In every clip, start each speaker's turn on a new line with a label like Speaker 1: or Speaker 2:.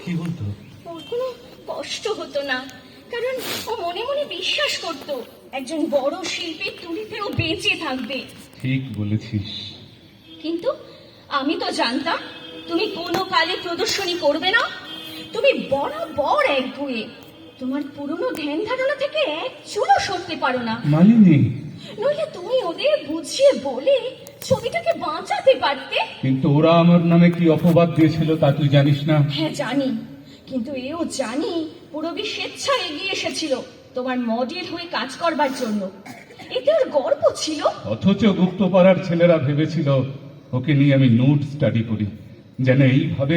Speaker 1: কি বলতো?
Speaker 2: ওর কোনো কষ্ট হতো না, কারণ ও মনে মনে বিশ্বাস করত একজন বড় শিল্পীর তুলিতেও বেঁচে থাকবে।
Speaker 1: ঠিক বলেছিস।
Speaker 2: কিন্তু আমি তো জানতাম তুমি কোনো কালে প্রদর্শনী করবে না। তুমি বরাবর একগুঁয়ে, তোমার পুরনো ধ্যান ধারণা থেকে এক চুলও সরতে পারো না।
Speaker 1: মালিনী,
Speaker 2: নইলে তুমি ওদের বুঝিয়ে বলে ছবিটাকে বাঁচাতে পারতে।
Speaker 1: কিন্তু ওরা আমার নামে কি অপবাদ দিয়েছিল তা তুই জানিস না?
Speaker 2: হ্যাঁ জানি, কিন্তু এও জানি পুরবী স্বেচ্ছা এগিয়ে এসেছিল তোমার মডেল হয়ে কাজ করবার জন্য। এতে ওর গর্ব ছিল।
Speaker 1: অথচ গুপ্তপাড়ার ছেলেরা ভেবেছিল ওকে নিয়ে আমি নোট স্টাডি করি, যেন এইভাবে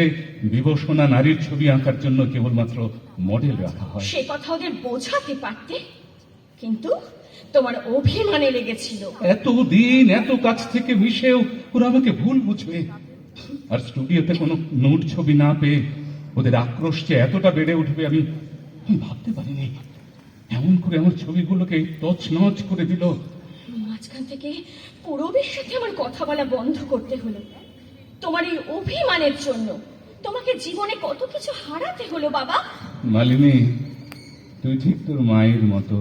Speaker 1: বিবসনা নারীর ছবি আঁকার জন্য কেবলমাত্র মডেল রাখা হয়।
Speaker 2: সে কথা ওদের বোঝাতে পারতে, কিন্তু তোমার অভিমানে লেগেছিল।
Speaker 1: এতদিন এত কাছ থেকে মিশেও ওরা আমাকে ভুল বুঝবে, আর স্টুডিওতে কোনো নোট ছবি না পেয়ে ওদের আক্রোশ যে এতটা বেড়ে উঠবে আমি ভাবতে পারিনি। এমন করে আমার ছবিগুলোকে তছনছ করে দিল।
Speaker 2: মাঝখান থেকে পুরবীর সাথে আমার কথা বলা বন্ধ করতে হলো তোমার এই অভিমানের জন্য। তোমাকে জীবনে কত কিছু হারাতে হলো বাবা।
Speaker 1: মালিনী, তুই ঠিক তোর মায়ের মতো,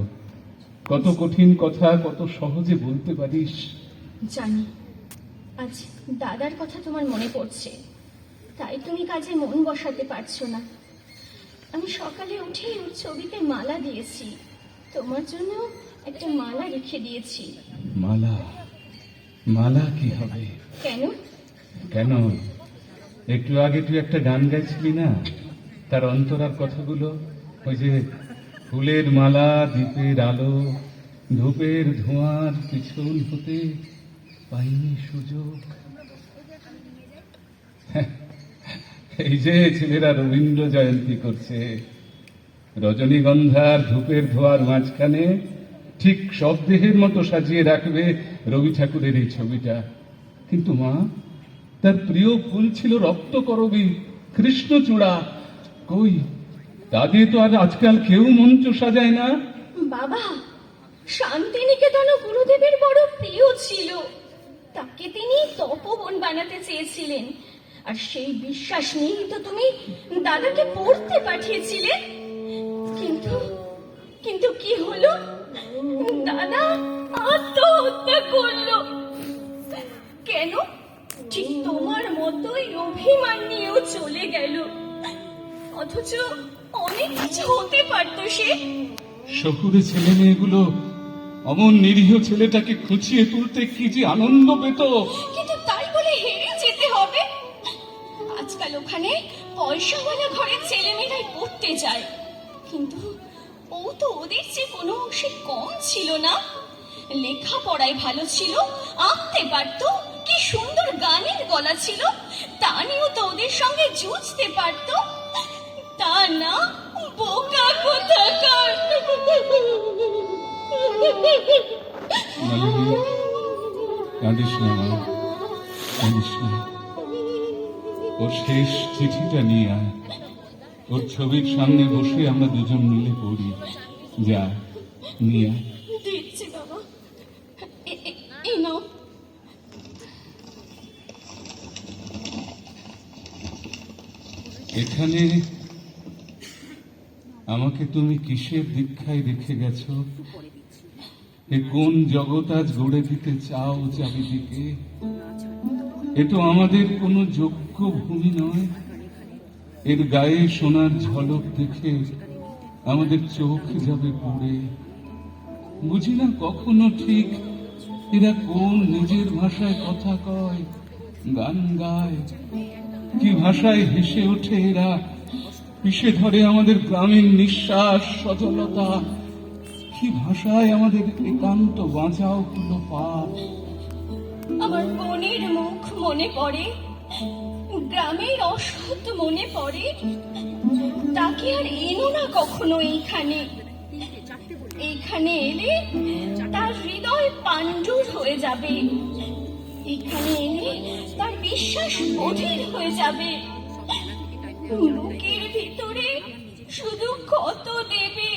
Speaker 1: কত কঠিন কথা কত সহজে বলতে পারিস।
Speaker 2: জানি আজ দাদার কথা তোমার মনে পড়ছে, তাই তুমি কাজে মন বসাতে পারছো না। আমি সকালে উঠে ওর ছবিতে মালা দিয়েছি, তোমার জন্য একটা মালা রেখে দিয়েছি।
Speaker 1: মালা? মালা কি হবে?
Speaker 2: কেন?
Speaker 1: কেন? একটু আগে তুই একটা গান গাইছিলি না, তার অন্তরার কথাগুলো। ওই যে ফুলের মালা, দ্বীপের আলো, ধূপের ধোঁয়ার পিছন হতে পাইনি সুযোগ। এই যে ছেলেরা রবীন্দ্র জয়ন্তী করছে, রজনীগন্ধার ধূপের ধোঁয়ার মাঝখানে ঠিক শবদেহের মতো সাজিয়ে রাখবে রবি ঠাকুরের এই ছবিটা। কিন্তু মা, তার প্রিয় ফুল ছিল রক্তকরবী, কৃষ্ণচূড়া। কই, তা দিয়ে তো আর আজকাল কেউ মঞ্চ সাজায় না।
Speaker 2: বাবা, শান্তিনিকেতন গুরুদেবের বড় প্রিয় ছিল, তাকে তিনি তপবন বানাতে চেয়েছিলেন। আর সেই বিশ্বাস নিয়েই তো তুমি দাদাকে পড়তে পাঠিয়েছিলে। কিন্তু কিন্তু কি হলো? দাদা আত্মহত্যা করলো। কেন? ঠিক তোমার মতোই অভিমান নিয়েও চলে গেল। অথচ অনেক কিছু হতে পারতো সে।
Speaker 1: শহুরে ছেলে মেয়েগুলো অমন নিরীহ ছেলেটাকে খুঁচিয়ে তুলতে কি যে আনন্দ পেত।
Speaker 2: কিন্তু তাই বলে হেরে যেতে হবে? আজকাল ওখানে পয়সাওয়ালা ঘরের ছেলেমেয়েরাই পড়তে যায়, কিন্তু ও তো ওদের চেয়ে কোনো অংশে কম ছিল না। লেখাপড়ায় ভালো ছিল, আঁকতে পারত, কি সুন্দর গানের গলা ছিল, তা নিয়েও তো ওদের সঙ্গে জুঝতে পারত। তা না, বোকা কোথাকার।
Speaker 1: কাঁদিস না মা, কাঁদিস না। ওর শেষ চিঠিটা নিয়ে আয়, ওর ছবির সামনে বসে আমরা দুজন মিলে পড়ি। যা, নিয়ে আয়।
Speaker 2: দিচ্ছি বাবা, এই নাও।
Speaker 1: এখানে আমাকে তুমি কিসের দীক্ষায় রেখে গেছো? এ কোন জগৎ আজ গড়ে দিতে চাও চারিদিকে? এ তো আমাদের কোনো যোগ্য ভূমি নয়। এর গায়ে সোনার ঝলক দেখে আমাদের চোখ যাবে পুড়ে। বুঝি না কখনো ঠিক এরা কোন নিজের ভাষায় কথা কয়, গান গায়, কি ভাষায় হেসে ওঠে এরা, পিষে ধরে আমাদের গ্রামীণ নিঃশ্বাস সজলতা, কি ভাষায় আমাদের একান্ত বাঁচাও হলো পাপ।
Speaker 2: আমার বোনের মুখ মনে পড়ে, গ্রামের অসৎ মনে পড়ে। তাকে আর এনো না কখনো এইখানে। এইখানে এলে তার হৃদয় পাণ্ডুর হয়ে যাবে। এখানে এলে তার বিশ্বাস অধীর হয়ে যাবে। বুকের ভিতরে শুধু ক্ষত দেবে,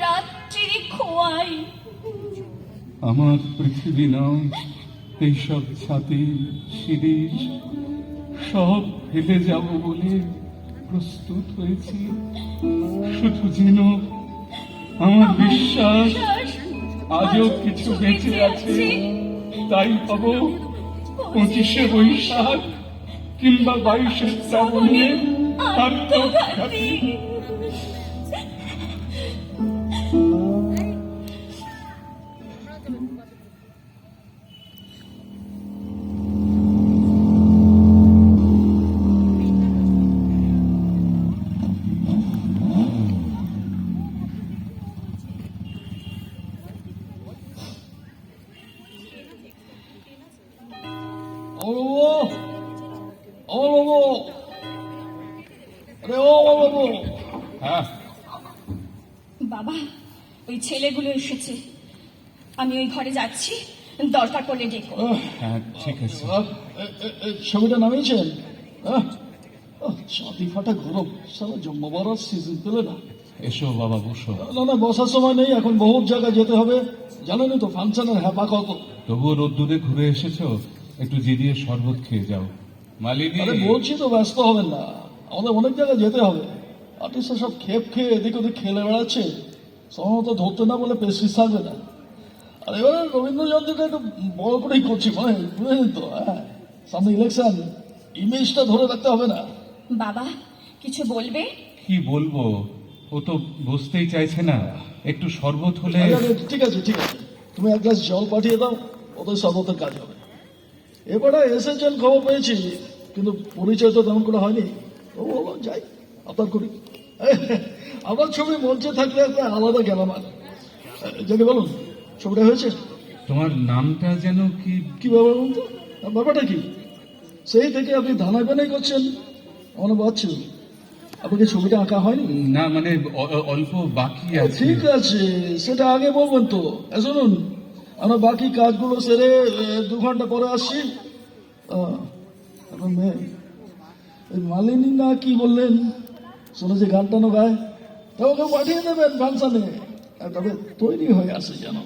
Speaker 2: রাত্রি খোয়াই।
Speaker 1: আমার পৃথিবী নয় এইসব ছাতি শিরিষ, সব ফেলে যাব বলে প্রস্তুত হয়েছি। শুধু যেন আমার বিশ্বাস আজও কিছু বেঁচে আছে, তাই হব 25শে বৈশাখ কিংবা 22শে শ্রাবণে আত্মঘাতী। হ্যাঁ,
Speaker 2: বাবা, ওই ছেলেগুলো এসেছে, আমি ওই ঘরে যাচ্ছি, দরকার পড়লে ডেকো।
Speaker 1: হ্যাঁ, ঠিক আছে।
Speaker 3: ছবিটা নামিয়েছেন? ছাতি ফাটা গরম, সারা জন্মবারার সিজন পেলে না।
Speaker 1: এসো বাবা, বসো।
Speaker 3: না, বসার সময় নেই, এখন বহু জায়গায় যেতে হবে, জানেনই তো ফাংশনের হ্যাপা কত।
Speaker 1: তবুও রোদ্দুরে ঘুরে এসেছো, একটু জিরিয়ে শরবত খেয়ে যাও। মালিনী,
Speaker 3: আরে বলছি তো, ব্যস্ত হবেন না, আমাদের অনেক জায়গায় যেতে হবে। আর্টিস্টরা সব খেয়ে এদিক ওদিক খেলে বেড়াচ্ছে, সময় মতো ধরতে না বলে পেস্টিস থাকবে না। আর এবারে রবীন্দ্র জয়ন্তীটা একটু বড় করেই করছি, মানে বুঝলেন তো। হ্যাঁ, সামনে ইলেকশন, ইমেজটা ধরে রাখতে হবে না।
Speaker 2: বাবা, কিছু বলবে?
Speaker 1: কি বলবো, ও তো বুঝতেই চাইছে না। একটু শরবত হলে।
Speaker 3: ঠিক আছে, তুমি এক গ্লাস জল পাঠিয়ে দাও, ওদের শরবতের কাজ হবে। এবারে এসেছেন খবর পেয়েছি, কিন্তু পরিচয় তো তেমন করে হয়নি। তো বললাম যাই, আপনার করি। আমার ছবি মঞ্চে থাকলে একটা আলাদা গেলাম। আর যাকে বলুন, ছবিটা হয়েছে?
Speaker 1: তোমার নামটা যেন কি?
Speaker 3: কি ব্যাপার বলুন তো, ব্যাপারটা কি? সেই থেকে আপনি ধানাই বানাই করছেন, আমার বাচ্চু। আপনাকে ছবিটা আঁকা হয়নি?
Speaker 1: না, মানে অল্প বাকি আছে।
Speaker 3: ঠিক আছে, সেটা আগে বলবেন তো। শুনুন, আমরা বাকি কাজগুলো সেরে 2 ঘন্টা পরে আসছি। আপনার মেয়ে মালিনী না কি বললেন, শুনেছি গান টানো গায়, তা ওকে পাঠিয়ে দেবেন ফাংশনে। তবে তৈরি হয়ে আসে যেন।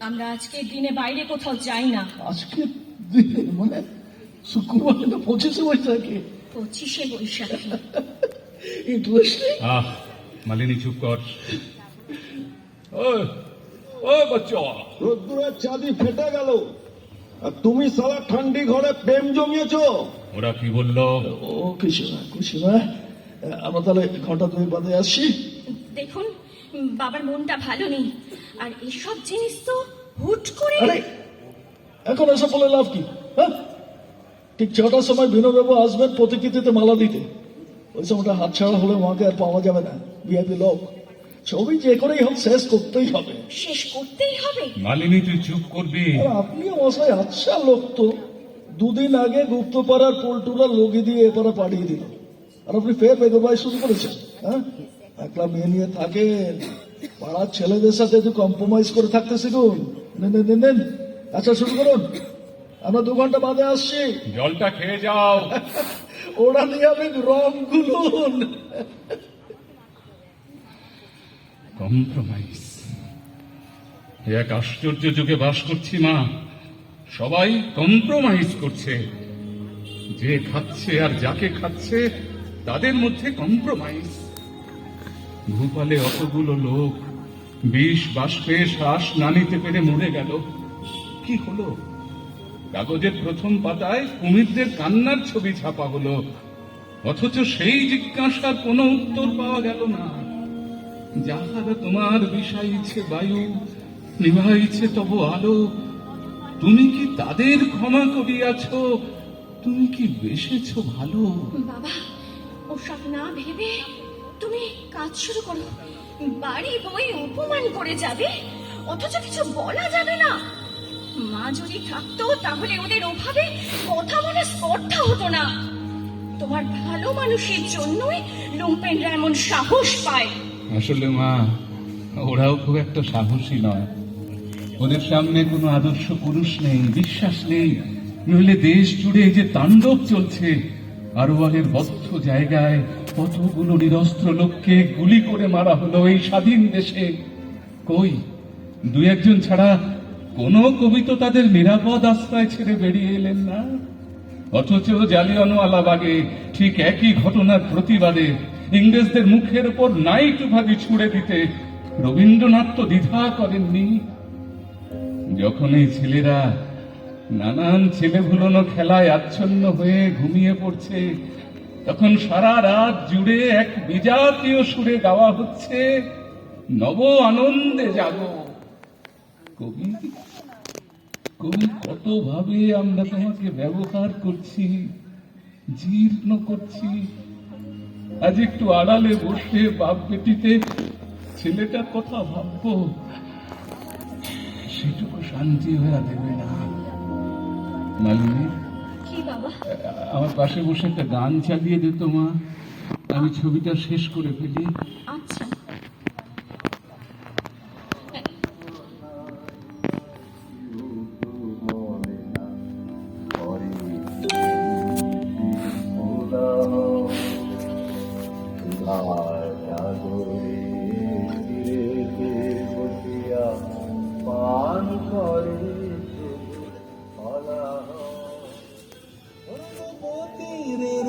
Speaker 2: আমরা আজকের দিনে বাইরে কোথাও যাই না।
Speaker 3: আজকে দিনে মানে শুক্রবার না 25শে বৈশাখে?
Speaker 2: 25শে বৈশাখী।
Speaker 3: ইন্টারেস্টিং।
Speaker 1: মালিনী, চুপ কর।
Speaker 4: রোদ্দুরের চাঁদি ফেটে গেল, আর তুমি সারা ঠান্ডি ঘরে প্রেম জমিয়েছো।
Speaker 1: ওরা কি বললো?
Speaker 3: ও কিছু না, আমরা তাহলে ঘন্টা 2 বাদে আসছি।
Speaker 2: দেখুন, বাবার মনটা ভালো নেই, আর এসব জিনিস তো হুট করে।
Speaker 3: আরে এখন এসব বলে লাভ কি? হ্যাঁ, ঠিক 6টার সময় বিনোবাবু আসবেন প্রতিকৃতিতে মালা দিতে। ওই সময়টা হাত ছাড়া হলে মাকে আর পাওয়া যাবে না, ভিআইপি লোক। ছবি যে করেই হোক শেষ করতেই হবে।
Speaker 2: শেষ করতেই হবে।
Speaker 1: মালিনী, তুই চুপ করবি?
Speaker 3: আর আপনিও মশাই আচ্ছা লোক তো, 2 দিন আগে গুপ্তপাড়ার পোল্টুরা লগি দিয়ে এপারে পাঠিয়ে দিল, আর আপনি ফের বেগবাই শুরু করেছেন। হ্যাঁ, একলা মেয়ে নিয়ে থাকেন, পাড়ার ছেলেদের সাথে একটু কম্প্রোমাইজ করে থাকতে শিখুন। নেন। আচ্ছা শুরু করুন, আমরা 2 ঘন্টা বাদে আসছি।
Speaker 1: জলটা খেয়ে যাও।
Speaker 3: ওরা নিয়ে আপনি রং গুলুন।
Speaker 1: কম্প্রোমাইজ, এক আশ্চর্য যুগে বাস করছি মা। সবাই কম্প্রোমাইজ করছে, যে খাচ্ছে আর যাকে খাচ্ছে তাদের মধ্যে কম্প্রোমাইজ। ভূপালে অতগুলো লোক বিষ বাষ্পে শ্বাস না নিতে পেরে মরে গেল, কি হলো? কাগজের প্রথম পাতায় কুমিরদের কান্নার ছবি ছাপা হলো, অথচ সেই জিজ্ঞাসার কোনো উত্তর পাওয়া গেল না। যাহারা তোমার বিষাইছে বায়ু, নিভাইছে তব আলো, তুমি কি তাদের ক্ষমা করিয়াছ? তুমি কি বেসেছ ভালো?
Speaker 2: বাবা, ওসব না ভেবে তুমি কাজ শুরু করো। বাড়ি বই অপমান করে যাবে, অথচ কিছু বলা যাবে না। মা যদি থাকতো তাহলে ওদের ওভাবে কথা বলে স্পর্ধা হতো না। তোমার ভালো মানুষের জন্যই লুম্পেনরা এমন সাহস পায়।
Speaker 1: আসলে মা, ওরাও খুব একটা সাহসী নয়। ওদের সামনে কোনো আদর্শ পুরুষ নেই, বিশ্বাস নেই। নইলে দেশ জুড়ে যে তাণ্ডব চলছে, আরোয়ারের বদ্ধ জায়গায় কতগুলো নিরস্ত্র লোককে গুলি করে মারা হলো এই স্বাধীন দেশে। কই 2-1 ছাড়া কোনো কবি তো তাদের নিরাপদ আশ্রয় ছেড়ে বেরিয়ে এলেন না। অথচ জালিয়ানওয়ালাবাগে ঠিক একই ঘটনার প্রতিবাদে ইংরেজদের মুখের উপর নাইট উপাধি ছুড়ে দিতে রবীন্দ্রনাথ তো দ্বিধা করেননি। যখন এই ছেলেরা নানান ছেলেভুলোনো খেলায় আচ্ছন্ন হয়ে ঘুমিয়ে পড়ছে, তখন সারা রাত জুড়ে এক বিজাতীয় সুরে গাওয়া হচ্ছে, নব আনন্দে জাগো। কবি কবি কত ভাবে আমরা তোমাকে ব্যবহার করছি, জীর্ণ করছি। আজ একটু আড়ালে বসে বাপ বেটিতে ছেলেটার কথা ভাববো, সেটুকু শান্তি হয়ে দেবে না। মালিনী,
Speaker 2: কি বাবা?
Speaker 1: আমার পাশে বসে একটা গান চালিয়ে দিত মা, আমি ছবিটা শেষ করে ফেলি।
Speaker 2: আচ্ছা।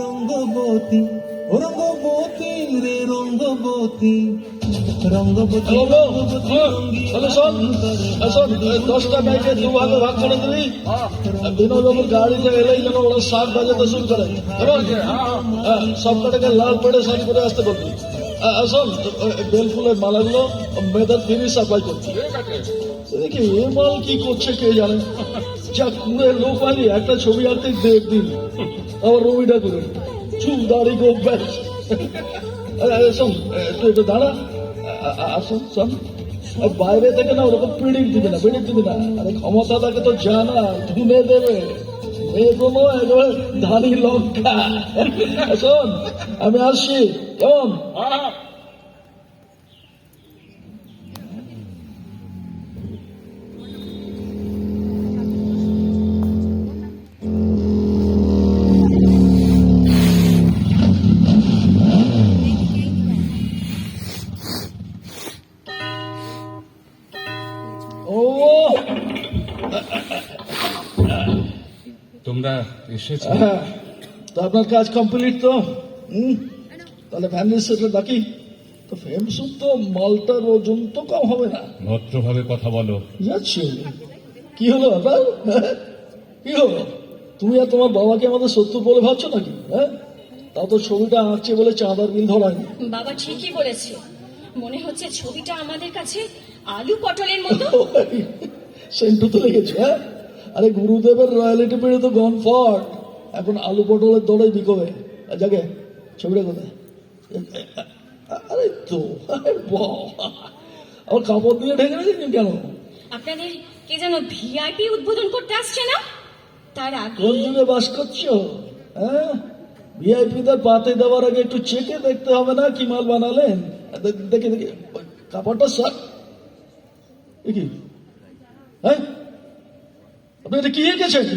Speaker 5: রঙ্গবতী রঙ্গবতী রে রঙ্গবতী রঙ্গবতী
Speaker 3: তাহলে শোন, শোন, 10টা বাইকে দুভাগে ভাগ করে দিবি। বিনোদবাবুর গাড়িতে এলেই যেন ওরা 7 বাজাতে শুরু করে, সব কটাকে লাল পেড়ে সাইড করে আসতে বলবি। শোন, বেলফুলের মালাগুলো মেয়েদের ফিরি সাপ্লাই করছি। দেখি এ মাল কি করছে কে জানে, যা কুড়ে লোক পাইনি একটা ছবি আঁকতে 1.5 দিন, আবার রবিটা করে চুল দাড়ি গো ব্যাস। শোন, তুই একটু দাঁড়া। শোন শোন, বাইরে থেকে না ওরকম পিড়িক দিবি না, পিড়িক দিবি না। আরে ক্ষমতা তাকে তো জানা, ধুনে দেবে এগুলো একেবারে ধানি লঙ্কা। শোন, আমি আসছি, কেমন? ও
Speaker 1: তোমরা এসেছো?
Speaker 3: হ্যাঁ, তো আপনার কাজ কমপ্লিট তো? তাহলে ফ্যামিলির সাথে ডাকি তো। ফেমসুপ তো মালটার ওজন তো কম হবে না।
Speaker 1: ভদ্রভাবে কথা বলো।
Speaker 3: যাচ্ছি। কি হলো আপনার? কি হলো? তুমি আর তোমার বাবাকে আমাদের শত্রু বলে ভাবছো নাকি? হ্যাঁ, তাও তো ছবিটা আঁকছে বলে চাঁদার বিল ধরায়নি।
Speaker 2: বাবা ঠিকই বলেছে, মনে হচ্ছে ছবিটা আমাদের কাছে আলু পটলের মতো।
Speaker 3: সেন্টু তো লেগেছে। হ্যাঁ, আরে গুরুদেবের রয়্যালিটি পেড়ে তো গন ফট, এখন আলু পটলের দড়াই বিকোবে। যাকে ছবিটা কোথায়? আরে তো আমার কাপড় দিয়ে ঢেকে রেখেছেন কেন?
Speaker 2: আপনাদের কে যেন ভিআইপি উদ্বোধন করতে আসছে না, তার আগে
Speaker 3: কোন যুগে বাস করছো? হ্যাঁ, ভিআইপিদের পাতে দেওয়ার আগে একটু চেকে দেখতে হবে না কি মাল বানালেন? দেখে দেখে কাপড়টা স্যার কি? হ্যাঁ, আপনি এটা কি এঁকেছেন?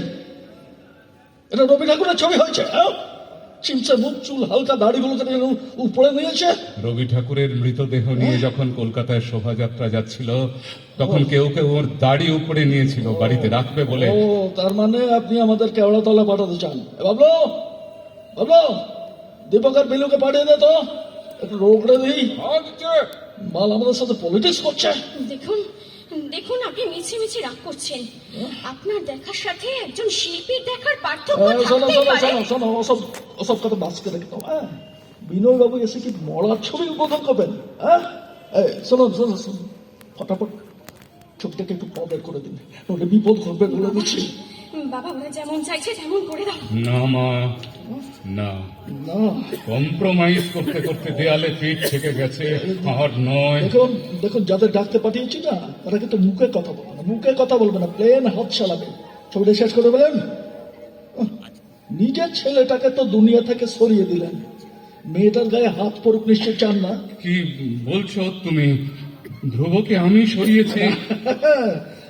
Speaker 3: এটা রবি ঠাকুরের ছবি হয়েছে? চিমসে মুখ, চুল হালকা, দাড়িগুলোকে উপরে নিয়েছে।
Speaker 1: রবি ঠাকুরের মৃতদেহ নিয়ে যখন কলকাতায় শোভাযাত্রা যাচ্ছিল, তখন কেউ কেউ ওর দাড়ি উপরে নিয়েছিল বাড়িতে রাখবে বলে।
Speaker 3: ও, তার মানে আপনি আমাদের কেওড়াতলা পাঠাতে চান? বাবলো, বাবলো, দীপক আর বিলুকে পাঠিয়ে দে তো, একটু রোগড়ে দিই। মাল আমাদের সাথে পলিটিক্স করছে।
Speaker 2: দেখুন দেখুন, আপনি মিছে মিছে রাগ করছেন। আপনার দেখার সাথে একজন শিল্পীর দেখার পার্থক্য
Speaker 3: শোনো
Speaker 2: থাকতেই
Speaker 3: শোনো
Speaker 2: পারে।
Speaker 3: শোনো শোনো, ওসব ওসব কথা বাঁচকে রেখে দাও। হ্যাঁ, বিনয় বাবু এসে কি মরার ছবি উদ্বোধন করবেন? হ্যাঁ, শোনো শোনো শোনো, ফটাফট ছবিটাকে একটু পবের করে দিন, ওটা বিপদ ঘটবে বলে দিচ্ছি।
Speaker 2: বাবা, ওরা যেমন চাইছে তেমন করে দাও।
Speaker 1: না মা, না,
Speaker 3: না,
Speaker 1: কম্প্রোমাইজ করতে করতে দেয়ালে পিঠ থেকে গেছে, আর নয়।
Speaker 3: দেখুন দেখুন, যাদের ডাকতে পাঠিয়েছি না, তারা কিন্তু মুখে কথা বলবে না, মুখে কথা বলবে না, প্লেন হাত চালাবে। ছবিটা শেষ করে বলেন। নিজের ছেলেটাকে তো দুনিয়া থেকে সরিয়ে দিলেন, মেয়েটার গায়ে হাত পড়ুক নিশ্চয় চান না।
Speaker 1: কি বলছো তুমি? ধ্রুবকে আমি সরিয়েছি?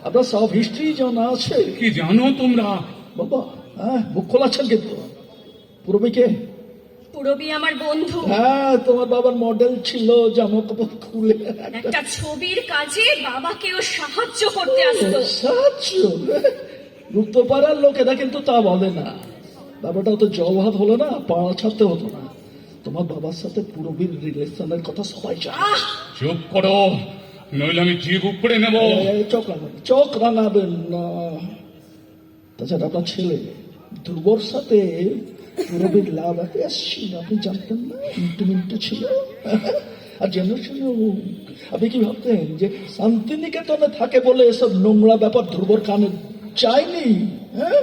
Speaker 3: আপনার সব হিস্ট্রি জানা আছে।
Speaker 1: কি জানো তোমরা?
Speaker 3: বাবা, হ্যাঁ, মুখ খোলাচ্ছেন কিন্তু। পুরবিকে?
Speaker 2: পুরবী আমার বন্ধু,
Speaker 3: হ্যাঁ, তোমার বাবার মডেল ছিল, জামা কাপড় খুলে
Speaker 2: একটা ছবির কাজে বাবাকেও সাহায্য করতে আসতো।
Speaker 3: সাহায্য। গুপ্তপাড়ার লোকেরা কিন্তু তা বলে না, ব্যাপারটা তো জল ভাত হলো না, পাড়া ছাড়তে হতো না। তোমার বাবার সাথে পুরবীর রিলেশনের কথা সবাই জানে।
Speaker 1: চুপ করো, নইলে আমি জিভ উপড়ে নেব।
Speaker 3: চোখ রাঙাবেন না। তাছাড়া আপনার ছেলে ধ্রুবর সাথে পুরবীর লাভ অ্যাফেয়ার ছিল, আপনি জানতেন না? ইন্টু ছিল। আর জেনারেশন আপনি কি ভাবতেন যে শান্তিনিকেতনে থাকে বলে এসব নোংরা ব্যাপার ধ্রুবর কানে চাইনি? হ্যাঁ,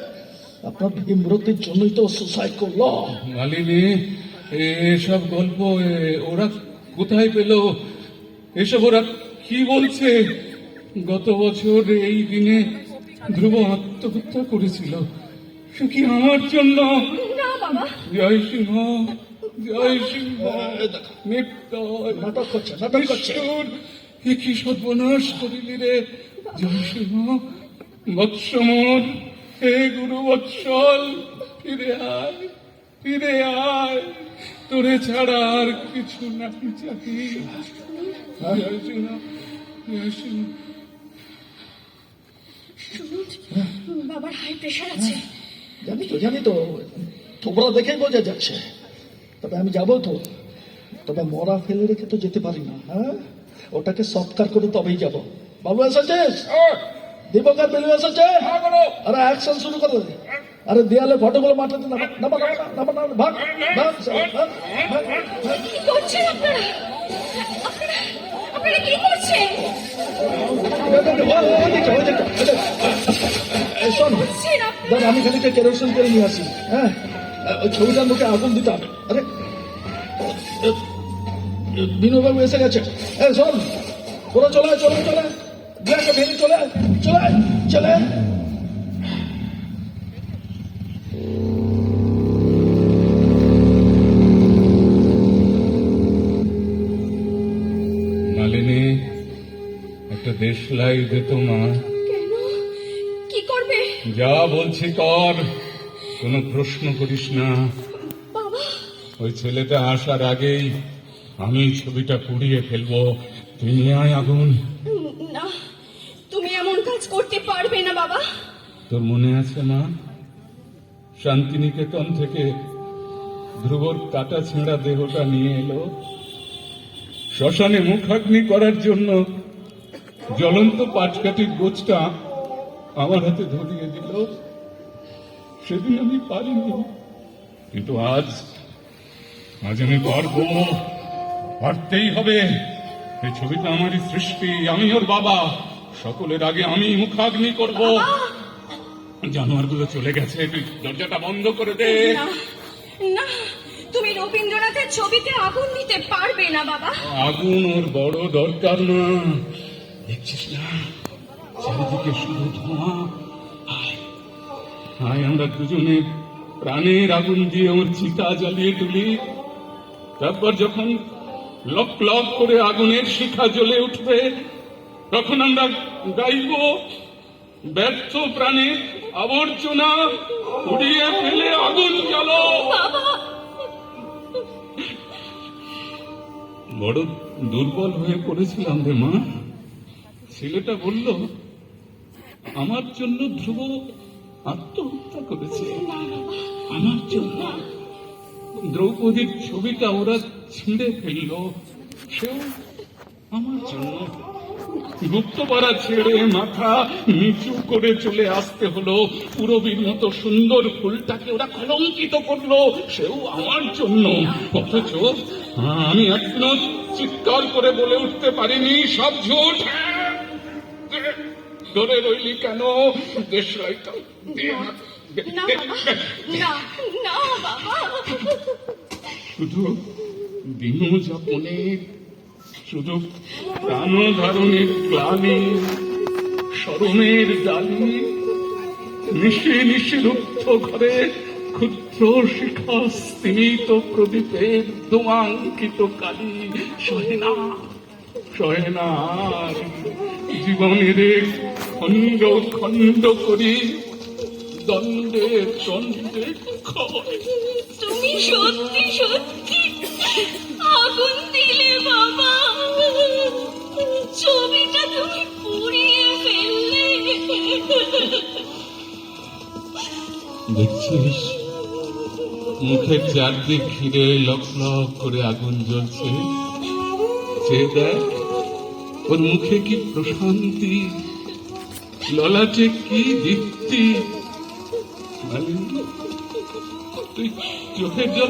Speaker 3: আপনার ভীমরতির জন্যই তো সুসাইড করলো।
Speaker 1: মালিনী, এসব গল্প ওরা কোথায় পেল? এসব ওরা কি বলছে? গত বছর এই দিনে ধ্রুব আত্মহত্যা করেছিল, সে কি আমার জন্য?
Speaker 2: না বাবা,
Speaker 1: জয় সিংহ, জয় সিংহ। নিত্যয়
Speaker 3: নাটক করছে।
Speaker 1: ঈশ্বর, এ কি সর্বনাশ করিলি রে! জয় সিংহ, বৎসমর, হে গুরু বৎসল, ফিরে আয়, ফিরে আয়, তোরে ছাড়া আর কিছু নাই জানি। জয় সিংহ, জয় সিংহ।
Speaker 2: শুনুন, বাবার হাই প্রেশার আছে।
Speaker 3: জানি তো, তোমরা দেখেই বোঝা যাচ্ছে। তবে আমি যাবো তো, তবে মরা ফেলে রেখে তো যেতে পারি না। হ্যাঁ, ওটাকে সৎকার করে তবেই যাব। বাবু এসেছিস? দীপকার বেলু এসেছে? আরে অ্যাকশন শুরু করে দে। আরে দেয়ালে ফটোগুলো মাঠাতে না, ভাগ।
Speaker 2: কি করছেন আপনারা? আপনারা কি করছেন?
Speaker 3: শোন,
Speaker 2: করছেন আপনারা?
Speaker 3: দাদা আমি খানিকটা কেরোসিন করে নিয়ে আসি। হ্যাঁ, ওই ছবিটার মুখে আগুন দিতে হবে। আরে বিনোবাবু এসে গেছে। শোন, ওরা চলে গ্যাসটা ভেঙে চলে।
Speaker 1: মালিনী, একটা দেশলাই দে তো মা।
Speaker 2: কেন? কি করবে
Speaker 1: যা বলছি কর, কোনো প্রশ্ন করিস না।
Speaker 2: বাবা?
Speaker 1: ওই ছেলেটা আসার আগেই আমি ছবিটা পুড়িয়ে ফেলবো। তুই নিয়ে আয় আগুন।
Speaker 2: না, তুমি এমন কাজ করতে পারবে না বাবা।
Speaker 1: তোর মনে আছে মা, শান্তিনিকেতন থেকে ধ্রুবর কাটা ছেঁড়া দেহটা নিয়ে এলো, শ্মশানে মুখাগ্নি করার জন্য জ্বলন্ত পাটকাঠির গোছটা আমার হাতে ধরিয়ে দিল। সেদিন আমি পারিনি, কিন্তু আজ আমি পারতেই হবে। এই ছবিটা আমারই সৃষ্টি, আমি ওর বাবা। সকলের আগে আমি মুখাগ্নি করব। জানোয়ারগুলো চলে গেছে, তুই দরজাটা বন্ধ করে দে।
Speaker 2: না না, তুমি রবীন্দ্রনাথের ছবিতে আগুন দিতে পারবে না বাবা।
Speaker 1: আগুন ওর বড় দরকার না, দেখছিস না চারিদিকে শুধু ধোঁয়া। আয় আমরা দুজনে প্রাণের আগুন দিয়ে ওর চিতা জ্বালিয়ে তুলি। তারপর যখন লক লক করে আগুনের শিখা জ্বলে উঠবে, তখন আমরা গাইব, ব্যর্থ প্রাণের আবর্জনা উড়িয়ে ফেলে আগুন জ্বালো।
Speaker 2: বাবা,
Speaker 1: বড় দুর্বল হয়ে পড়েছিলাম রে মা। ছেলেটা বলল আমার জন্য ধ্রুব আত্মহত্যা করেছে, আমার জন্য। দ্রৌপদীর ছবিটা ওরা ছিঁড়ে ফেললো, সেও আমার জন্য। গুপ্তপাড়া ছেড়ে মাথা নিচু করে চলে আসতে হলো। পুরবীর মতো সুন্দর ফুলটাকে ওরা কলঙ্কিত করলো, সেও আমার জন্য। অথচ আমি এখনো চিৎকার করে বলে উঠতে পারিনি, সব ঝুট। ধরে রইলি কেন? দেশলাইটা
Speaker 2: না বাবা, না না বাবা।
Speaker 1: শুধু দিন যাপনের, শুধু প্রাণ ধারণের গ্লানি, স্মরণের ডালি, নিশে রুদ্ধ ঘরে ক্ষুদ্র শিখা স্তিমিত প্রদীপের দোয়াঙ্কিত কালি সহে না আর। জীবনের খণ্ড খণ্ড করি দ্বন্দ্বে ক্ষয়।
Speaker 2: তুমি সত্যি আগুন দিলে বাবা, ছবিটা তুমি পুড়িয়ে ফেললে।
Speaker 1: দেখছিস মুখের চারদিক ঘিরে লক লক করে আগুন জ্বলছে। সে দেখ, ওর মুখে কি প্রশান্তি, ললাটে কি দীপ্তি। মালিনী, তুই চোখের জল